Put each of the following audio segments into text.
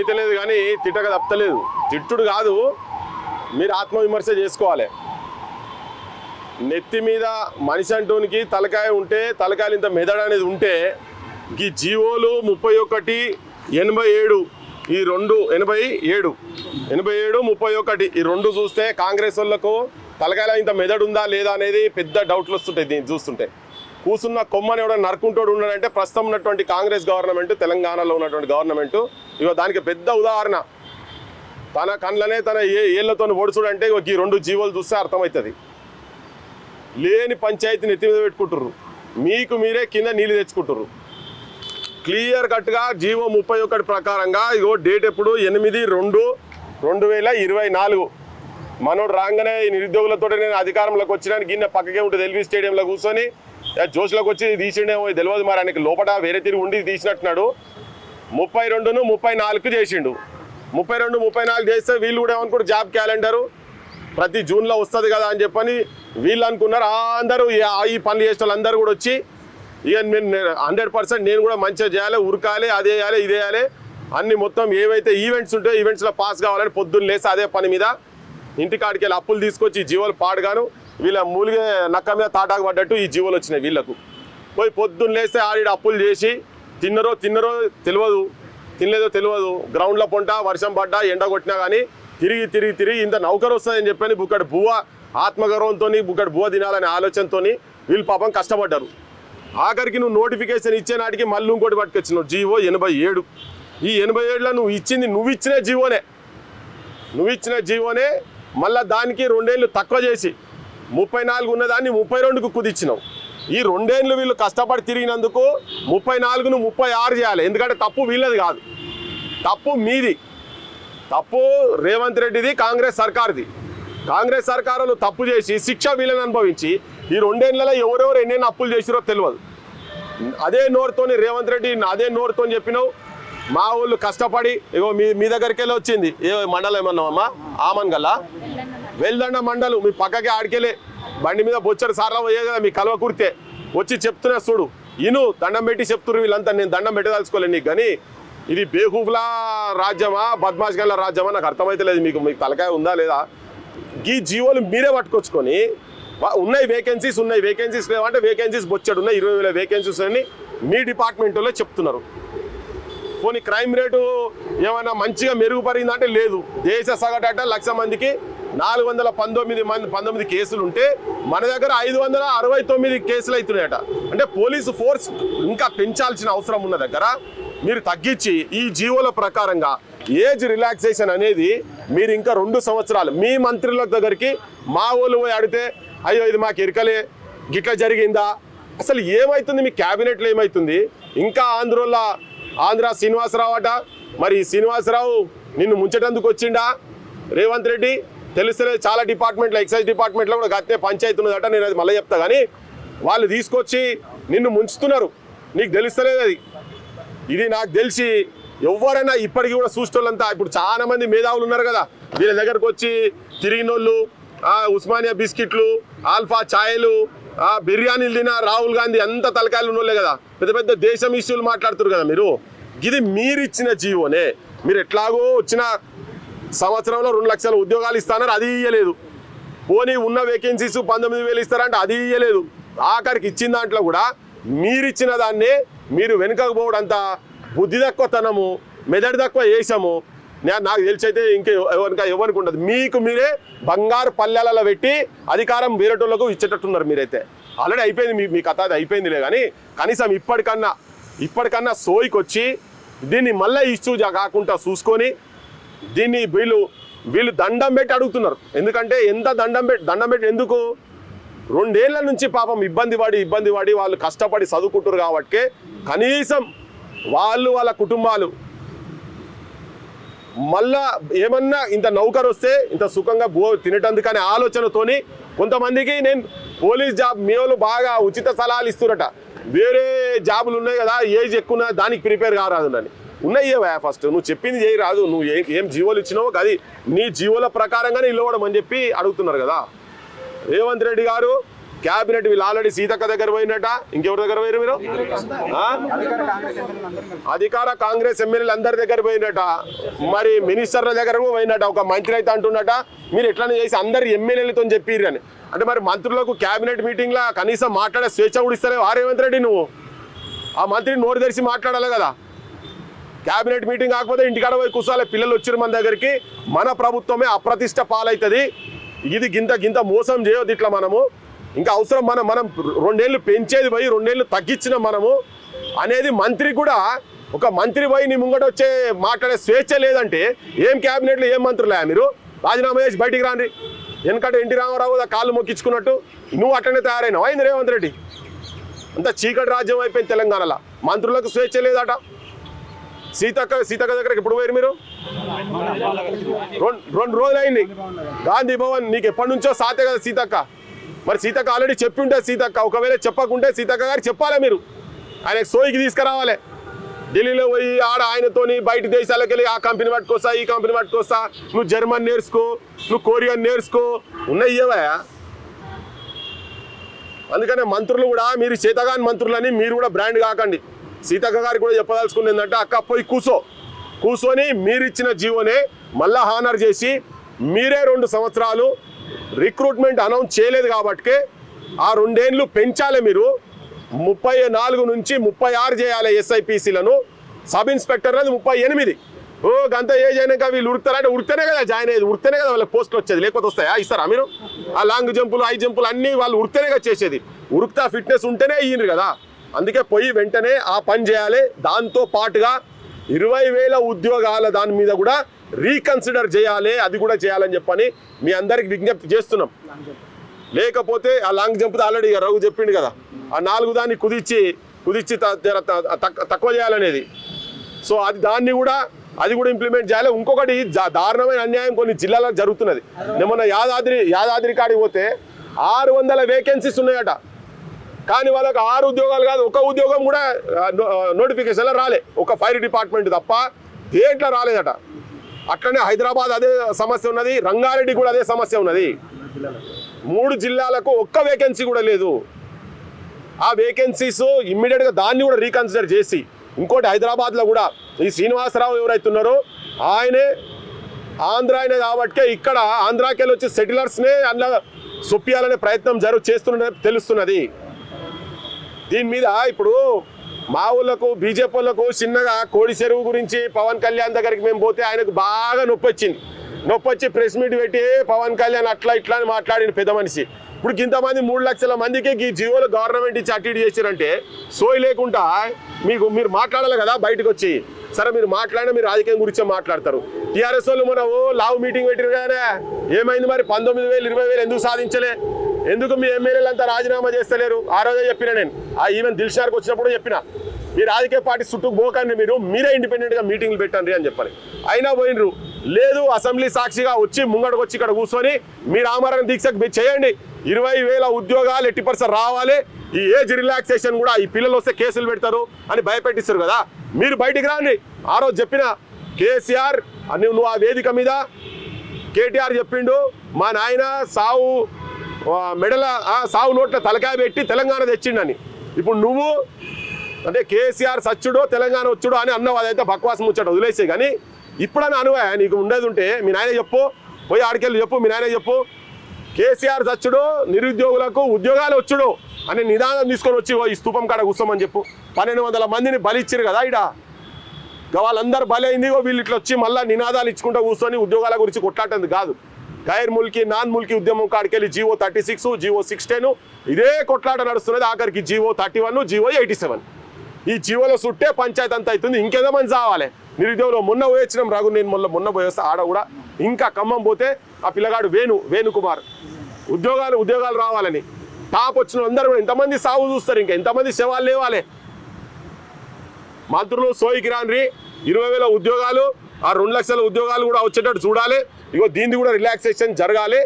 అయితే లేదు కానీ తిట్టక తప్పలేదు. తిట్టుడు కాదు, మీరు ఆత్మవిమర్శ చేసుకోవాలి. నెత్తి మీద మనిషి అంటూనికి తలకాయ ఉంటే, తలకాయలు ఇంత మెదడు అనేది ఉంటే, ఈ జీవోలు 31/87 ఈ రెండు 87 31 ఈ రెండు చూస్తే కాంగ్రెస్ వాళ్ళకు తలకాయలో ఇంత మెదడు ఉందా లేదా అనేది పెద్ద డౌట్లు వస్తుంటాయి. దీన్ని చూస్తుంటే కూసున్న కొమ్మని ఎవడో నరుకుంటోడు ఉన్నాడంటే ప్రస్తుతం ఉన్నటువంటి కాంగ్రెస్ గవర్నమెంట్, తెలంగాణలో ఉన్నటువంటి గవర్నమెంట్ ఇగో దానికి పెద్ద ఉదాహరణ. తన కళ్ళనే తన ఏళ్లతో పొడుచుడంటే ఈ రెండు జీవోలు చూస్తే అర్థమవుతుంది. లేని పంచాయతీని ఎత్తి మీద పెట్టుకుంటుర్రు, మీకు మీరే కింద నీళ్ళు తెచ్చుకుంటుర్రు. క్లియర్ కట్గా జీవో 31 ప్రకారంగా ఇగో డేట్ ఎప్పుడు 8/2/2024 మనోడు రాగానే నిరుద్యోగులతో నేను అధికారంలోకి వచ్చినాను. గిన్నె పక్కకే ఉంటుంది ఎల్వి స్టేడియంలో కూర్చొని జోష్లోకి వచ్చి తీసిండేమో తెలియదు, మరి ఆయనకి లోపల వేరే తిరిగి ఉండి తీసినట్టున్నాడు. 32ను 34 చేసిండు. 32, 34 చేస్తే వీళ్ళు కూడా ఏమనుకుంటారు, జాబ్ క్యాలెండరు ప్రతి జూన్లో వస్తుంది కదా అని చెప్పని వీళ్ళు అనుకున్నారు. అందరూ ఈ పనులు చేసే వాళ్ళందరూ కూడా వచ్చి ఇక నేను 100% నేను కూడా మంచిగా చేయాలి, ఉరకాలి, అదే చేయాలి, ఇదే చేయాలి అన్ని మొత్తం ఏవైతే ఈవెంట్స్ ఉంటాయో ఈవెంట్స్లో పాస్ కావాలని పొద్దున్న లేసి అదే పని మీద ఇంటికాడికి వెళ్ళి అప్పులు తీసుకొచ్చి జీవోలు పాడుగాను వీళ్ళ మూలిగే నక్క మీద తాటాకు పడ్డట్టు ఈ జీవోలు వచ్చినాయి. వీళ్ళకు పోయి పొద్దున్న లేస్తే ఆడి అప్పులు చేసి తిన్నరో తెలియదు, తినలేదో తెలియదు, గ్రౌండ్లో పొంట వర్షం పడ్డా ఎండ కొట్టినా కానీ తిరిగి ఇంత నౌకరు వస్తుందని చెప్పని బుక్కడి బువ్వ ఆత్మగౌరవంతో బుక్కడి బువ్వ తినాలనే ఆలోచనతో వీళ్ళు పాపం కష్టపడ్డారు. ఆఖరికి నువ్వు నోటిఫికేషన్ ఇచ్చే నాటికి మళ్ళీ ఇంకోటి పట్టుకొచ్చినావు జీవో 87. ఈ 87లో నువ్వు ఇచ్చిన జీవోనే మళ్ళీ దానికి 2 ఏళ్ళు తక్కువ చేసి 34 ఉన్నదాన్ని 32కు కుదిచ్చినావు. ఈ 2 ఏళ్ళు వీళ్ళు కష్టపడి తిరిగినందుకు 34ను 36 చేయాలి. ఎందుకంటే తప్పు వీళ్ళది కాదు, తప్పు మీది, తప్పు రేవంత్ రెడ్డిది, కాంగ్రెస్ సర్కార్ది. కాంగ్రెస్ సర్కారులు తప్పు చేసి శిక్ష వీళ్ళని అనుభవించి ఈ 2 ఏళ్ళలో ఎవరెవరు ఎన్నెన్ని అప్పులు చేసిరో తెలియదు. అదే నోరుతోని రేవంత్ రెడ్డి అదే నోరుతో చెప్పినావు మా వాళ్ళు కష్టపడి ఇగో మీ దగ్గరికి వెళ్ళి వచ్చింది. ఏ మండలం ఏమన్నామమ్మా? ఆమన్గల్లా వెల్దండ మండలు మీ పక్కకి ఆడికెళ్ళి బండి మీద బొచ్చరు సార్లు పోయే కదా మీ కలవ కుర్తే వచ్చి చెప్తున్నా చూడు, ఇను దండం పెట్టి చెప్తున్నారు వీళ్ళంతా. నేను దండం పెట్టదలుచుకోలేదు నీకు, కానీ ఇది బేహూఫ్లా రాజ్యమా బద్మాష్ గల రాజ్యమా నాకు అర్థమైతే లేదు. మీకు తలకాయ ఉందా లేదా? ఈ జీవోలు మీరే పట్టుకొచ్చుకొని ఉన్నాయి వేకెన్సీస్ లేవంటే వేకెన్సీస్ బొచ్చాడు ఉన్నాయి, 20,000 వేకెన్సీస్ అని మీ డిపార్ట్మెంట్లో చెప్తున్నారు. పోనీ క్రైమ్ రేటు ఏమైనా మంచిగా మెరుగుపడిందంటే లేదు. దేశ సగటు 1,00,000 మందికి 419 కేసులు ఉంటే మన దగ్గర 569 కేసులు అవుతున్నాయట. అంటే పోలీసు ఫోర్స్ ఇంకా పెంచాల్సిన అవసరం ఉన్న దగ్గర మీరు తగ్గించి ఈ జీవోల ప్రకారంగా ఏజ్ రిలాక్సేషన్ అనేది మీరు ఇంకా 2 సంవత్సరాలు మీ మంత్రుల దగ్గరికి మా వాళ్ళు పోయి అడిగితే అయ్యో ఇది మాకు ఎరకలే గిట్లా జరిగిందా, అసలు ఏమవుతుంది మీ క్యాబినెట్లో ఏమవుతుంది? ఇంకా ఆంధ్ర శ్రీనివాసరావు అట, మరి శ్రీనివాసరావు నిన్ను ముంచటందుకు వచ్చిండా రేవంత్ రెడ్డి తెలుస్తలేదు. చాలా డిపార్ట్మెంట్లో ఎక్సైజ్ డిపార్ట్మెంట్లో కూడా గట్టే పంచాయతీ ఉన్నదట, నేను అది మళ్ళీ చెప్తా. కానీ వాళ్ళు తీసుకొచ్చి నిన్ను ముంచుతున్నారు, నీకు తెలుస్తలేదు అది. ఇది నాకు తెలిసి ఎవరైనా ఇప్పటికీ కూడా చూసేటోళ్ళంతా ఇప్పుడు చాలా మంది మేధావులు ఉన్నారు కదా, వీళ్ళ దగ్గరకు వచ్చి తిరిగినోళ్ళు ఉస్మానియా బిస్కెట్లు, ఆల్ఫా ఛాయలు, బిర్యానీలు తిన రాహుల్ గాంధీ అంత తలకాయలు ఉన్నోళ్ళే కదా, పెద్ద దేశం ఇష్యూలు మాట్లాడుతున్నారు కదా మీరు. ఇది మీరు ఇచ్చిన జీవోనే. మీరు ఎట్లాగో వచ్చిన సంవత్సరంలో 2 లక్షల ఉద్యోగాలు ఇస్తానన్నారు, అది ఇయ్యలేదు. పోనీ ఉన్న వేకెన్సీస్ 19,000 ఇస్తారంటే అది ఇయ్యలేదు. ఆఖరికి ఇచ్చిన దాంట్లో కూడా మీరిచ్చిన దాన్నే మీరు వెనుకకు పోవడంత బుద్ధి తక్కువతనము, మెదడు తక్కువ వేసాము. నాకు తెలిసైతే ఎవరికి ఉండదు. మీకు మీరే బంగారు పల్లెలలో పెట్టి అధికారం వేరేటోళ్ళకు ఇచ్చేటట్టున్నారు మీరైతే. ఆల్రెడీ అయిపోయింది మీ కథ, అది అయిపోయిందిలే. కానీ కనీసం ఇప్పటికన్నా సోయికి వచ్చి దీన్ని మళ్ళీ ఇష్యూ కాకుండా చూసుకొని దీన్ని వీళ్ళు దండం పెట్టి అడుగుతున్నారు. ఎందుకంటే ఎంత దండం పెట్టి ఎందుకు? 2 ఏళ్ల నుంచి పాపం ఇబ్బంది పడి వాళ్ళు కష్టపడి చదువుకుంటారు కాబట్టి కనీసం వాళ్ళ కుటుంబాలు మళ్ళా ఏమన్నా ఇంత నౌకరు వస్తే ఇంత సుఖంగా తినేటందుకనే ఆలోచనతోని కొంతమందికి నేను పోలీస్ జాబ్ మీ వాళ్ళు బాగా ఉచిత సలహాలు ఇస్తున్నట. వేరే జాబులు ఉన్నాయి కదా, ఏజ్ ఎక్కువ దానికి ప్రిపేర్ కారాదు అని ఉన్నాయి. ఫస్ట్ నువ్వు చెప్పింది చేయి రాదు, నువ్వు ఏం జీవోలు ఇచ్చినావో అది నీ జీవోల ప్రకారంగానే ఇవ్వడం అని చెప్పి అడుగుతున్నారు కదా. రేవంత్ రెడ్డి గారు క్యాబినెట్ వీళ్ళు ఆల్రెడీ సీతక్క దగ్గర పోయినట, ఇంకెవరి దగ్గర పోయారు మీరు? అధికార కాంగ్రెస్ ఎమ్మెల్యేలు అందరి దగ్గర పోయినట, మరి మినిస్టర్ల దగ్గర పోయినట, ఒక మంత్రి అయితే అంటున్నట మీరు ఎట్లా చేసి అందరు ఎమ్మెల్యేలతో చెప్పిర్రు అని. అంటే మరి మంత్రులకు క్యాబినెట్ మీటింగ్లో కనీసం మాట్లాడే స్వేచ్ఛ కూడా ఇస్తలేవు. రేవంత్ రెడ్డి నువ్వు ఆ మంత్రి నోరు తెరిచి మాట్లాడాలి కదా. క్యాబినెట్ మీటింగ్ కాకపోతే ఇంటికాడ పోయి కూర్చోవాలి. పిల్లలు వచ్చారు మన దగ్గరికి, మన ప్రభుత్వమే అప్రతిష్ట పాలవుతుంది. ఇది గింత మోసం చేయొద్దు ఇట్లా. మనము ఇంకా అవసరం మనం 2 ఏళ్ళు పెంచేది పోయి 2 ఏళ్ళు తగ్గించిన మనము అనేది మంత్రి కూడా, ఒక మంత్రి పోయి నీ ముంగట వచ్చే మాట్లాడే స్వేచ్ఛ లేదంటే ఏం క్యాబినెట్లో ఏం మంత్రులే మీరు? రాజీనామా చేసి బయటికి రాండి. ఎందుకంటే ఎన్టీ రామారావు కాళ్ళు మొక్కించుకున్నట్టు నువ్వు అట్లనే తయారైనావు. అయింది రేవంత్ రెడ్డి. అంత చీకటి రాజ్యం అయిపోయింది తెలంగాణలో. మంత్రులకు స్వేచ్ఛ లేదట. సీతక్క దగ్గరకు ఎప్పుడు పోయారు మీరు? 2 రోజులు అయింది. గాంధీ భవన్ నీకు ఎప్పటి నుంచో సాతే కదా సీతక్క. మరి సీతక్క ఆల్రెడీ చెప్పి ఉంటే సీతక్క, ఒకవేళ చెప్పకుంటే సీతక్క గారు చెప్పాలి. మీరు ఆయనకు సోయికి తీసుకురావాలి. ఢిల్లీలో పోయి ఆడ ఆయనతోని బయట దేశాలకు వెళ్ళి ఆ కంపెనీ పట్టుకొస్తా, ఈ కంపెనీ పట్టుకొస్తా, నువ్వు జర్మన్ నేర్చుకో, నువ్వు కొరియన్ నేర్చుకో, ఉన్నాయి ఇవ్వా. అందుకనే మంత్రులు కూడా మీరు చేతగాని మంత్రులని మీరు కూడా బ్రాండ్ కాకండి. సీతక్క గారికి కూడా చెప్పదలుచుకుంది ఏంటంటే, అక్క పోయి కూర్చొని మీరు ఇచ్చిన జీవోనే మళ్ళా హానర్ చేసి, మీరే 2 సంవత్సరాలు రిక్రూట్మెంట్ అనౌన్స్ చేయలేదు కాబట్టి ఆ 2 ఏళ్ళు పెంచాలి. మీరు 34 నుంచి 36 చేయాలి ఎస్ఐపిసిలను. సబ్ ఇన్స్పెక్టర్ అనేది 38. గంత ఏజ్ అయినాక వీళ్ళు ఉరుకుతారంటే ఉరితేనే కదా జాయిన్ అయ్యేది, ఉరితేనే కదా వాళ్ళకి పోస్టులు వచ్చేది. లేకపోతే వస్తాయా? ఇస్తారా మీరు? ఆ లాంగ్ జంపులు, హై జంపులు అన్నీ వాళ్ళు ఉరితేనే కదా చేసేది. ఉరుకుతా ఫిట్నెస్ ఉంటేనే ఇయ్యిండ్రు కదా. అందుకే పోయి వెంటనే ఆ పని చేయాలి. దాంతో పాటుగా 20,000 ఉద్యోగాల దాని మీద కూడా రీకన్సిడర్ చేయాలి. అది కూడా చేయాలని చెప్పని మీ అందరికి విజ్ఞప్తి చేస్తున్నాం. లేకపోతే ఆ లాంగ్ జంప్ ఆల్రెడీ రఘు చెప్పిండు కదా, ఆ 4 దాన్ని కుదిర్చి తక్కువ చేయాలనేది. సో దాన్ని కూడా ఇంప్లిమెంట్ చేయాలి. ఇంకొకటి దారుణమైన అన్యాయం కొన్ని జిల్లాలకు జరుగుతున్నది. మొన్న యాదాద్రి కాడికి పోతే 600 వేకెన్సీస్ ఉన్నాయట. కానీ వాళ్ళకి 6 ఉద్యోగాలు కాదు, 1 ఉద్యోగం కూడా నోటిఫికేషన్లో రాలే. ఒక ఫైర్ డిపార్ట్మెంట్ తప్ప దేంట్లో రాలేదట. అట్లనే హైదరాబాద్ అదే సమస్య ఉన్నది, రంగారెడ్డి కూడా అదే సమస్య ఉన్నది. 3 జిల్లాలకు 1 వేకెన్సీ కూడా లేదు. ఆ వేకెన్సీస్ ఇమ్మీడియట్గా దాన్ని కూడా రీకన్సిడర్ చేసి, ఇంకోటి హైదరాబాద్లో కూడా ఈ శ్రీనివాసరావు ఎవరైతున్నారో ఆయనే ఆంధ్రాయనే కాబట్టి ఇక్కడ ఆంధ్రాకి వెళ్ళి వచ్చి సెటిలర్స్నే అందులో సొప్పియాలనే ప్రయత్నం చేస్తున్నది తెలుస్తున్నది. దీని మీద ఇప్పుడు మా ఊళ్ళకు బీజేపీ వాళ్ళకు చిన్నగా కోడి చెరువు గురించి పవన్ కళ్యాణ్ దగ్గరికి మేము పోతే ఆయనకు బాగా నొప్పి వచ్చి ప్రెస్ మీట్ పెట్టి పవన్ కళ్యాణ్ అట్లా ఇట్లా అని మాట్లాడిన పెద్ద మనిషి. ఇప్పుడు ఇంతమంది 3 లక్షల మందికి ఈ జీవోలు గవర్నమెంట్ ఇచ్చి అటు ఇటు చేశారంటే సోయి లేకుండా మీరు మాట్లాడాలి కదా బయటకు వచ్చి. సరే మీరు మాట్లాడినా మీరు రాజకీయం గురించే మాట్లాడతారు. టీఆర్ఎస్ వాళ్ళు మనం లావు మీటింగ్ పెట్టారు కదా, ఏమైంది మరి? 19,000 20,000 ఎందుకు సాధించలే? ఎందుకు మీ ఎమ్మెల్యేలు అంతా రాజీనామా చేస్తలేరు? ఆ రోజే చెప్పిన నేను, ఈవెన్ దిల్షార్కి వచ్చినప్పుడు చెప్పిన, మీ రాజకీయ పార్టీ చుట్టూ పోకండి, మీరే ఇండిపెండెంట్గా మీటింగ్లు పెట్టండి అని చెప్పాలి. అయినా పోయినరు. లేదు, అసెంబ్లీ సాక్షిగా వచ్చి ముంగడికి వచ్చి ఇక్కడ కూర్చొని మీరు ఆమరణ దీక్షకు చేయండి. 20,000 ఉద్యోగాలు 80% రావాలి. ఈ ఏజ్ రిలాక్సేషన్ కూడా ఈ పిల్లలు వస్తే కేసులు పెడతారు అని భయపెట్టిస్తారు కదా. మీరు బయటికి రాండి. ఆ రోజు చెప్పిన కేసీఆర్ నువ్వు ఆ వేదిక మీద కేటీఆర్ చెప్పిండు, మా నాయన సావు నోట్ల తలకాయ పెట్టి తెలంగాణ తెచ్చిండని. ఇప్పుడు నువ్వు అంటే కేసీఆర్ సచ్చుడో తెలంగాణ వచ్చుడో అని అన్నావు. అదైతే బక్వాస్ ముచ్చట వదిలేసే. కానీ ఇప్పుడని అనువా నీకు ఉండేది ఉంటే మీ నాయన చెప్పు, పోయి ఆడికెళ్ళి చెప్పు, మీ నాయన చెప్పు, కేసీఆర్ సచ్చుడో నిరుద్యోగులకు ఉద్యోగాలు వచ్చుడో అని నిదానం తీసుకొని వచ్చి ఈ స్తూపం కాడ కూర్చోమని చెప్పు. 1200 మందిని బలిచ్చారు కదా ఈడ. వాళ్ళందరూ బలి అయింది. వీళ్ళు ఇట్లా వచ్చి మళ్ళీ నినాదాలు ఇచ్చుకుంటూ కూర్చొని ఉద్యోగాల గురించి కొట్లాటది కాదు. గైర్ ముల్కీ నాన్ ముల్కీ ఉద్యమం కాడికెళ్ళి జీవో 36 జీవో 610 ఇదే కొట్లాట నడుస్తున్నది. ఆఖరికి జీవో 31 జీవో 87 ఈ జీవోలో చుట్టే పంచాయతీ అంతా అవుతుంది. ఇంకేదో మంది చావాలి నిరుద్యోగులు. మొన్న పోయొచ్చినాం రఘు, నేను మొన్న పోయేస్తా ఆడ కూడా. ఇంకా ఖమ్మం పోతే ఆ పిల్లగాడు వేణుకుమార్ ఉద్యోగాలు రావాలని టాప్ వచ్చిన అందరూ కూడా ఇంతమంది సాగు చూస్తారు. ఇంకా ఎంతమంది శవాలు లేవాలి. మంత్రులు సోయికి రాన్రి. 20,000 ఉద్యోగాలు, ఆ 2 లక్షల ఉద్యోగాలు కూడా వచ్చేటట్టు చూడాలి. దీన్ని కూడా రిలాక్సేషన్ జరగాలి.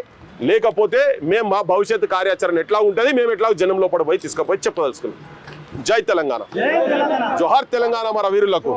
లేకపోతే మేము మా భవిష్యత్తు కార్యాచరణ ఎట్లా ఉంటుంది, మేము ఎట్లా జనం లోపల పోయి తీసుకుపోయి చెప్పదలుచుకున్నాం. జై తెలంగాణ, జోహార్ తెలంగాణ మన వీరులకు.